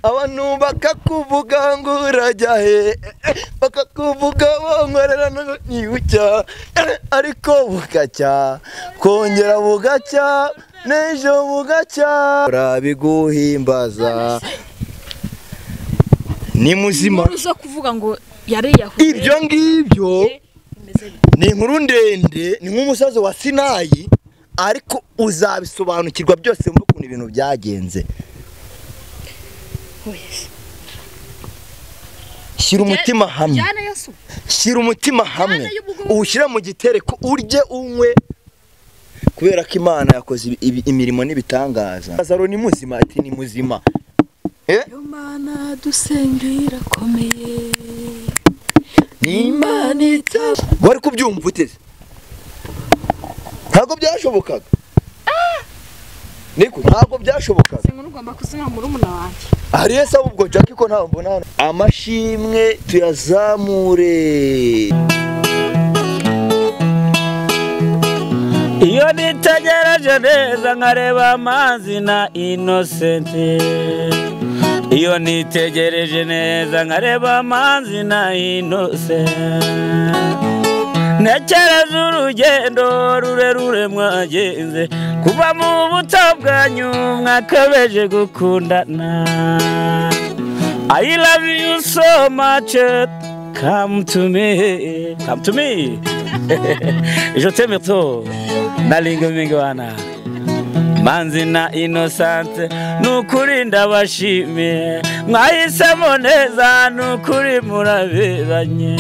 abantu bakakuvuga ngo urajya he bakakuvuga bongorerana ngo nibucya ariko bugacya kongera bugacya n'ejo bugacya urabiguhimbaza ni muzima uza kuvuga ngo yariyahuye ibyo ngibyo ni inkuru ndende ni nk'umusozi wa Sinayi ariko uzabisobanukirwa byose mu kuntu ibintu byagenze Shira umutima hamwe Shira umutima hamwe uwushyira mu gitereko urye unywe kubera ko Imana yakoze imirimo n'ibitangaza Lazaro ni muzima ati ni muzima Imana dusengera komeye ni Imana wari kubyumva uteze ntabwo byashobokaga niko ntabwo byashobokaga se ngomba kuzina muri umuna wanjye ari yese ubwo Jackie ko nta mbona amashimwe tuyazamure iyo nitegereje neza nkareba amazi na Innocent iyo nitegereje neza nkareba amazi na Innocent Nekereza urugendo rurerure mwagenze kuva mu buto bwanyu mwakabeje gukundana I love you so much come to me je t'aime trop nalingo mingwana Manzi na Innocent nukuri ndabashimiye mwahisemo neza nukuri muraberanye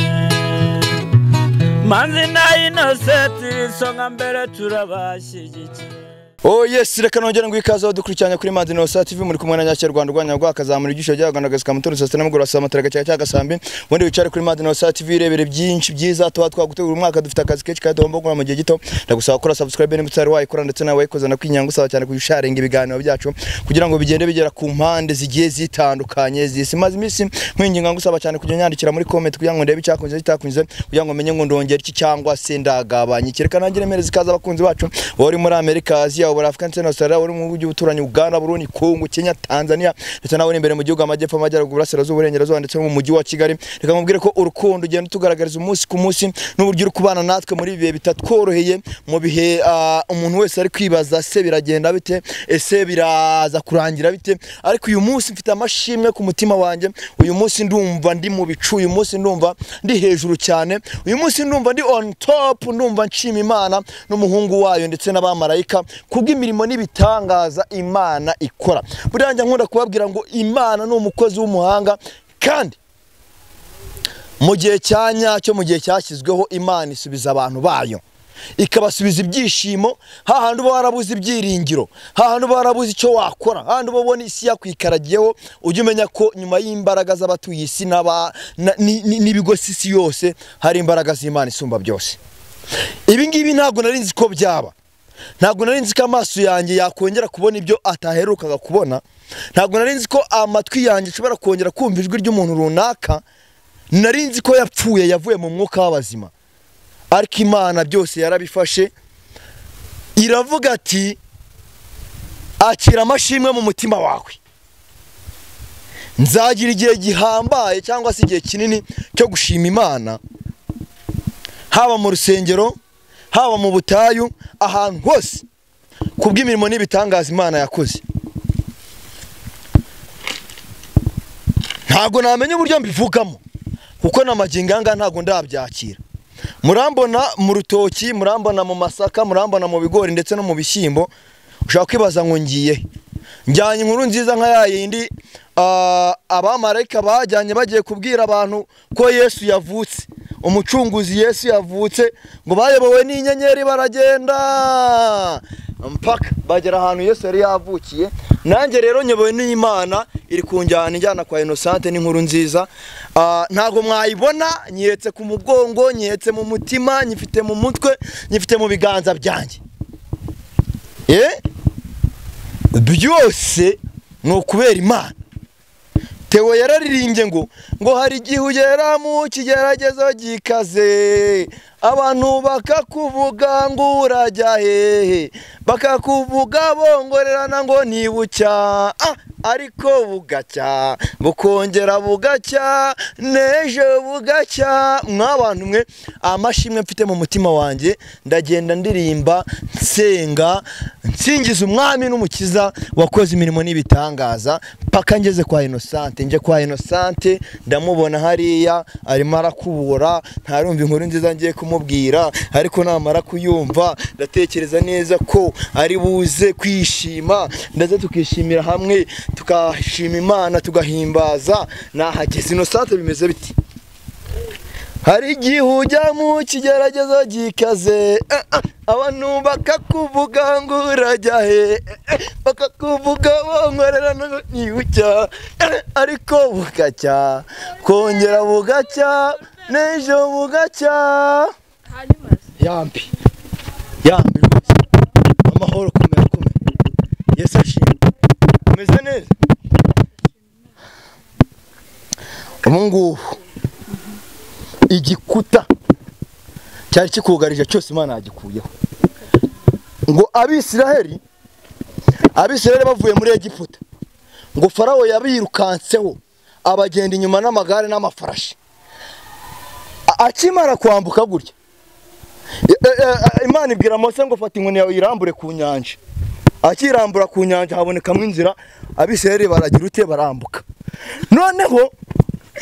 Manzi na Innocent songa mbere turabashyigikiye Oh yes reka nongera ngo ikaze dukurikiranya kuri Manzi na Innocent TV muri kumwe na Nyakirwanda Rwanda rwakazamura igisho ryagandagaza mutoro saa 7 mugora saa mataraga cya gasambi ubundi wicare kuri Manzi na Innocent TV rebere byinshi byiza tuba twagutegura umwaka dufite akazi kenshi kandi dombo mu gihe gito ndagusaba gukora subscribe n'imutari wayikora ndetse nawe wayikoza na kwinyango usaba cyane kuyisharinga ibiganiro byacu kugira ngo bigende bigera ku mpande zigiye zitandukanye zisimaze imisi nkwinginga ngusaba cyane kujya nyandikira muri comment kugira ngo ndebe icyakunze kitakunze kugira ngo menye ngo ndongera iki cyangwa se ndagabanye kireka nangire mere zikaza abakunzi bacu bari muri Amerika Asia Ora African Australia uri mu gihugu uturanye Uganda Burundi Kongo Kenya Tanzania ndetse nawe imbere mu gihugu amajyepfo amajyaruguru burasirazuba uburengerazuba ndetse no mu mujyi wa Kigali reka mubwire ko urukundo ugenda tugaragariza umunsi ku munsi n'uburyo uri kubana natwe muri bihe bitatworoheye mu bihe umuntu wese ari kwibaza se biragenda bite ese biraza kurangira bite ariko uyu munsi mfite amashimwe ku mutima wanjye uyu munsi ndumva ndi mu bicu uyu munsi ndumva ndi hejuru cyane uyu munsi ndumva ndi on top ndumva nshima Imana n'umuhungu wayo ndetse n'abamarayika kubw'imirimo n'ibitangaza Imana ikora buranja nkunda kubabwira ngo Imana ni umukozi w'umuhanga kandi mu gihe cyanyacyo mu gihe cyashyizweho Imana isubiza abantu bayo ikabasubiza ibyishimo hahandi uba warabuze ibyiringiro hahandi uba warabuze icyo wakora hahandi uba ubona isi yakwikaragiyeho ujye umenya ko nyuma y'imbaraga z'abatuye isi n'ibigosi isi yose hari imbaraga z'Imana isumba byose ibi ngibi ntabwo nari nzi ko byaba ntabwo nari nzi ko amaso yanjye yakongera kubona ibyo ataherukaga kubona ntabwo nari nzi ko amatwi yanjye ashobora kongera kumva ijwi ry'umuntu runaka nari nzi ko yapfuye yavuye mu mwuka w'abazima ariko Imana byose yarabifashe iravuga ati akira amashimwe mu mutima wawe nzagira igihe gihambaye cyangwa se igihe kinini cyo gushima Imana haba mu rusengero haba mu butayu ahantu hose kubw'imirimo n'ibitangaza Imana yakoze ntago namenye uburyo mbivugamo kuko namaginga ntago ndabyakira murambona mu rutoki murambona mu masaka murambona mu bigori ndetse no mu bishyimbo ushaka kwibaza ngo ngiye njyanye inkuru nziza nka yayindi abamarayika bajyanye bagiye kubwira abantu ko Yesu yavutse umucunguzi Yesu yavutse ngo bayobowe n'inyenyeri baragenda mpaka bagera ahantu Yesu yari yavukiye nanjye rero nyobowe n'Imana iri kunjyana injyana kwa Innocent n'inkuru nziza ntago mwayibona nyiretse ku mugongo nyiretse mu mutima nyifite mu mutwe nyifite mu biganza byanjye byose no kubera Imana Tewo yararirimbye ngo hari igihe ugera mu kigeragezo gikaze abantu bakakuvuga ngo urajya hehe bakakuvuga bongorerana ngo nibucya ariko bugacya bukongera bugacya n'ejo bugacya. Mwabantu mwe amashimwe mfite mu mutima wanjye ndagenda ndirimba nsenga nsingiza umwami n'umukiza wakoze imirimo n'ibitangaza paka ngeze kwa Innocente. Nje kwa Innocente ndamubona hariya arimo arakubura ntarumva inkuru nziza ngiye kumubwira, ariko namara kuyumva ndatekereza neza ko ari buze kwishima ndaze tukishimira hamwe tukashima Imana tugahimbaza. Nahageze Innocente bimeze biti? Hari igihe ujya mu kigeragezo gikaze abantu bakakuvuga ngo urajya he, bakakuvuga bonkorera ntibucya, ariko bugacya kongera bugacya n'ejo bugacya. Yambi rwose amahoro komera Yesu ashimwe. Umeze neza ubu ngubu igikuta cyari kikugarije cyose Imana yagikuyeho. Ngo Abisiraheli bavuye muri Egiputa, ngo Farawo yabirukanseho abagenda inyuma n'amagare n'amafarashi. Akimara kwambuka gutya Imana ibwira Mose ngo fata inkoni yawe irambure ku nyanja. Akirambura ku nyanja habonekamo inzira, Abisiraheli baragira ute barambuka. Noneho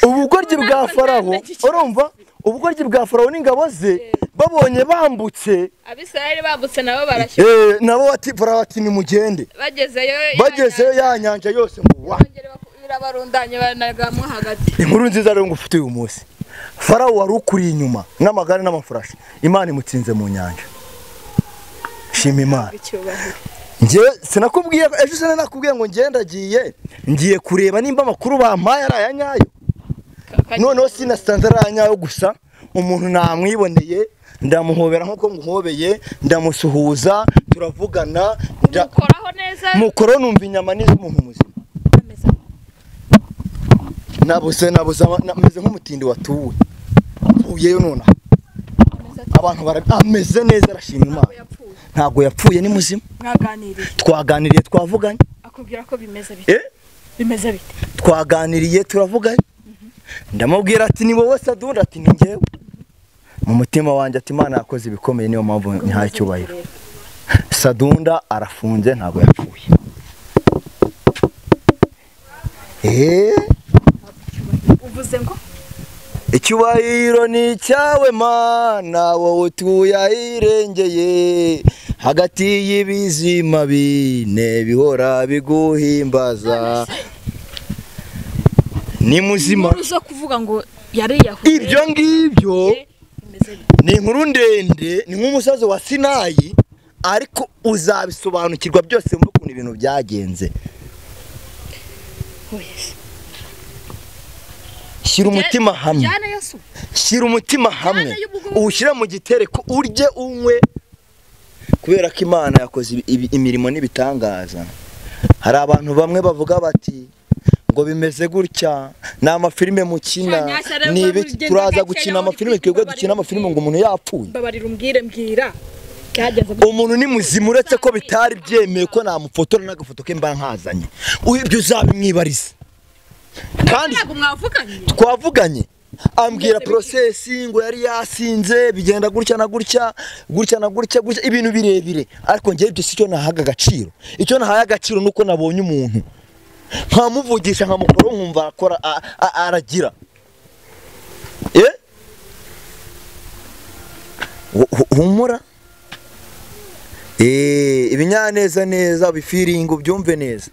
ubugoryi bwa Farawo, urumva ubugoryi bwa Farawo n'ingabo ze babonye bambutse, Abisiraheli bambutse nabo barashyira nabo ati Farawo ati nimugende. Bagezeyo ya nyanja yose ngo wa birabarundanye banagamo hagati. Inkuru nziza rero ngufite uyu munsi, Farawo wari ukuri inyuma n'amagare n'amafarashi, Imana imutsinze mu nyanja. Shima Imana. Nje sinakubwiye ejo sinakubwiye ngo ngiye kureba nimba amakuru bampaye ari ayanyayo. Noneho sinasanze ari ayanyayo gusa, umuntu namwiboneye ndamuhobera nkuko muhobeye, ndamusuhuza turavugana, mukoraho neza, mukoro numva inyama n'iz'umuntu muzima. Nabuze nameze nk'umutindi watuwe uyeyo none abantu ameze neza arashima Imana. Ntago yapfuye ni muzima. Twaganiriye twavuganye akubwira ko bimeze bite? Bimeze bite? Twaganiriye turavuganye, ndamubwira ati ni wowe Sadunda, ati ni ngewe. Mu mutima wanjye ati Imana yakoze ibikomeye niyo mpamvu ntihaye cyubahiro. Sadunda arafunze ntago yapfuye. Uvuze ngo icyubahiro ni cyawe Mana, wowe utuye ahirengeye hagati y'ibizima bine bihora biguhimbaza. Ni muzima uza kuvuga ngo yariyahuye. Ibyo ngibyo ni inkuru ndende, ni nk'umusozi wa Sinayi, ariko uzabisobanukirwa byose mu kuntu ibintu byagenze. Shyira umutima hamwe, shyira umutima hamwe, uwushyira mu gitereko urye unywe, kubera ko Imana yakoze imirimo n'ibitangaza. Hari abantu bamwe bavuga bati ngo bimeze gutya, ni amafilime mukina, turaza gukina amafilime, twebwe dukina amafilime ngo umuntu yapfuye. Babarira mbwira umuntu ni muzima, uretse ko bitari byemeye ko namufotora n'agafoto ke mba nkazanye. Ibyo uzabimwibariza. Kandi twavuganye ambwira process ngo yari yasinze bigenda gutya na gutya ibintu birebire, ariko ngiye ibyo sicyo nahaga agaciro. Icyo nahaye agaciro nuko nabonye umuntu nkamuvugisha nkamukora nkumva akora aragira humura ibinyaneza neza bifiringo byumve neza.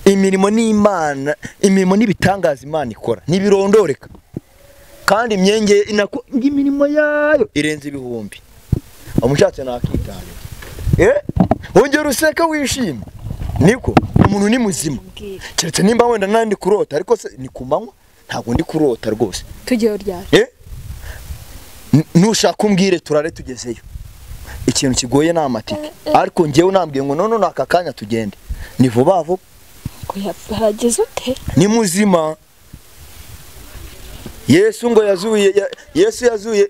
Imirimo n'Imana, imirimo n'ibitangaza Imana ikora nibirondoreka, kandi imyenge inako imirimo yayo irenze ibihumbi. Amushatse nakitana wongera useka wishima, niko umuntu ni muzima. Keretse nimba wenda nandi kurota, ariko se ni kumanywa ntago ndi kurota rwose. Tugiye ryari? Nushaka umbwire turare tugezeyo. Ikintu kigoye na amatike, ariko ngewe nambwiye ngo none aka kanya tugende ni vuba vuba. Harageze ute? Ni muzima. Yesu ngo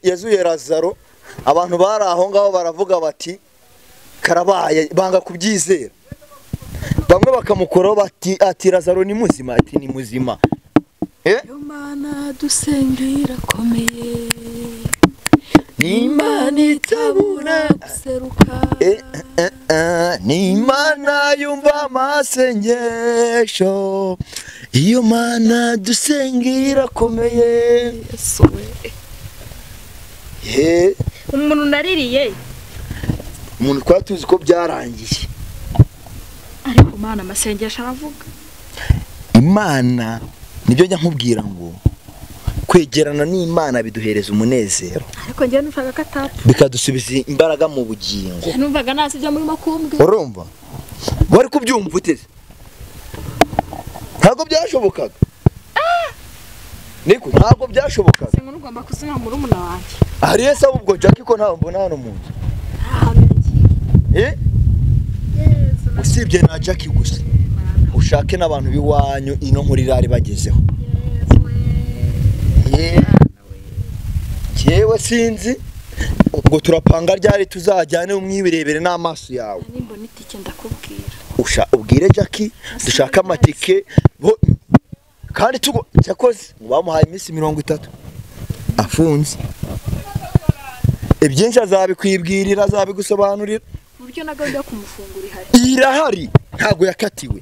yazuye Lazaro, abantu bari aho ngaho baravuga bati karabaye, banga kubyizera. Bamwe none bakamukora ati Lazaro ni muzima, ati ni muzima. Yo mana dusengira komeye Ni Imana itabura guseruka ni Imana yumva amasengesho, iyo Mana dusengira komeye. Yesu we umuntu naririye umuntu kwa tuzi ko byarangiye, ariko Mana amasengesho aravuga. Imana nibyo njya nkubwira ngo kwegerana n'Imana biduhereza umunezero, ariko njye numvaga katapfa, bikadusubiza imbaraga mu bugingo. numvaga nasi byo muri makumbwe. Urumva wari kubyumva uteze, ntabwo byashobokaga. Niko ntabwo byashobokaga. Singo ugomba kuzina muri umuna wanjye. Hari yese ubwo Jackie ko nta mbona hano mu nzu. Usibye na Jackie gusa, ushake n'abantu biwanyu ino nkuri rari bagezeho. Yewe sinzi ngo turapanga ryari tuzajyane umwibirebere n'amaso yawe. Nimbona itike ndakubwira. Ubwire Jackie dushaka amatike kandi cyakoze bamuhaye iminsi 30 afunze. Ibyinshi azabikwibwirira, azabigusobanurira. Uburyo nagomba kumufungura ihari. Irahari ntago yakatiwe.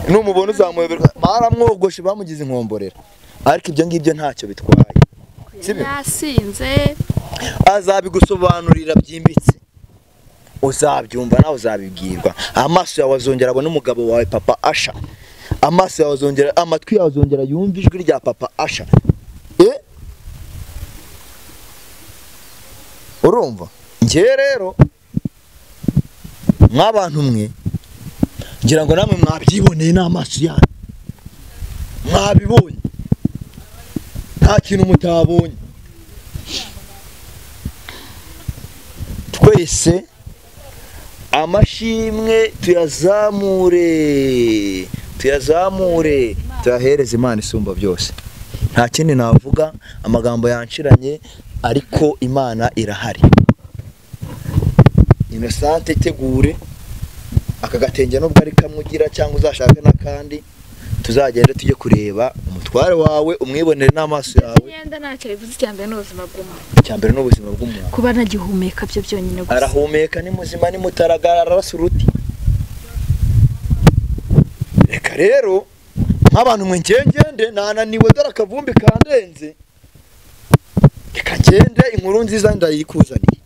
Numubona uzamuyoberwa, baramwogoshe bamugize inkomborera. Ariko ibyo ngibyo ntacyo bitwaye. Yasinze azabigusobanurira byimbitse. Uzabyumva nawe uzabibwirwa. Amaso yawe azongera abone umugabo wawe Papa Asha. Amaso yawe azongera, amatwi yawe azongera yumva ijwi rya Papa Asha. Urumva? Nge rero nk'abantu mwe ngira ngo namwe mwabyiboneye n'amaso yanyu. Mwabibonye. Nta kintu mutabonye. Twese amashimwe tuyazamure, tuyahereze Imana isumba byose. Nta kindi navuga, amagambo yanshiranye, ariko Imana irahari. Innocent itegure akagatenge nubwo ari kamugira cyangwa uzashaka nakandi, tuzagenda tujye kureba umutware wawe umwibonere n'amaso yawe. Yenda ntacyo bivuze, cyambere n'ubuzima bw'umuntu. Cyambere n'ubuzima bw'umuntu. Kuba nagihumeka byo byonyine gusa. Arahumeka ni muzima, ni mutaragara rasuruti. Reka rero nk'abantu mwe ngende nananiwe dore akavumbi kandenze. Reka ngende inkuru nziza ndayikuzaniye.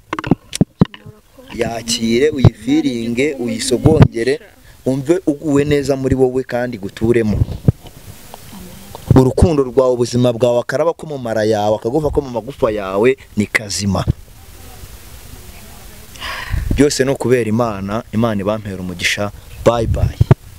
Yakire uyifiringe, uyisogongere, umve uguwe neza muri wowe kandi guturemo. Urukundo rwawe, ubuzima bwawe akaraba ko mu mara yawe, akagufa ko mu magufa yawe ni kazima. Byose no kubera Imana, Imana ibampera umugisha. Bye bye.